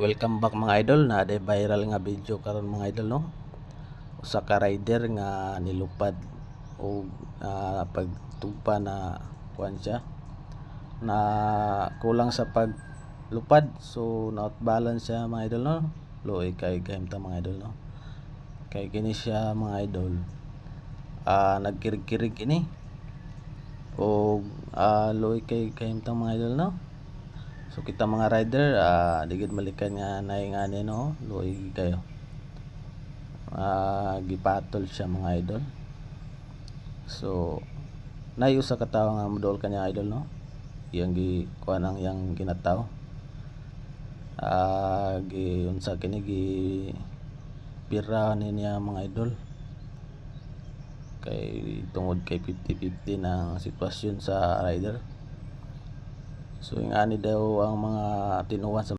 Welcome back mga idol, na de viral nga video karon mga idol no. Usa ka rider nga nilupad o pagtugpa na kuan siya na kulang sa paglupad, so not balance siya mga idol no. Luoy kay kahimta mga idol no. Kay kini siya mga idol nagkirig-kirig ini o luoy kay kahimtang mga idol no. So kita mga rider digid malikan nga naingani no, luoy kayo. Gipatol siya mga idol. So nay usa ka tawo nga modol kanya idol no. Iyang gi kuan ang yang kinataw. Gi unsa kini gi pira niya mga idol. Kay tungod kay 50-50 ng sitwasyon sa rider. So ingani daw ang mga tinuwan sa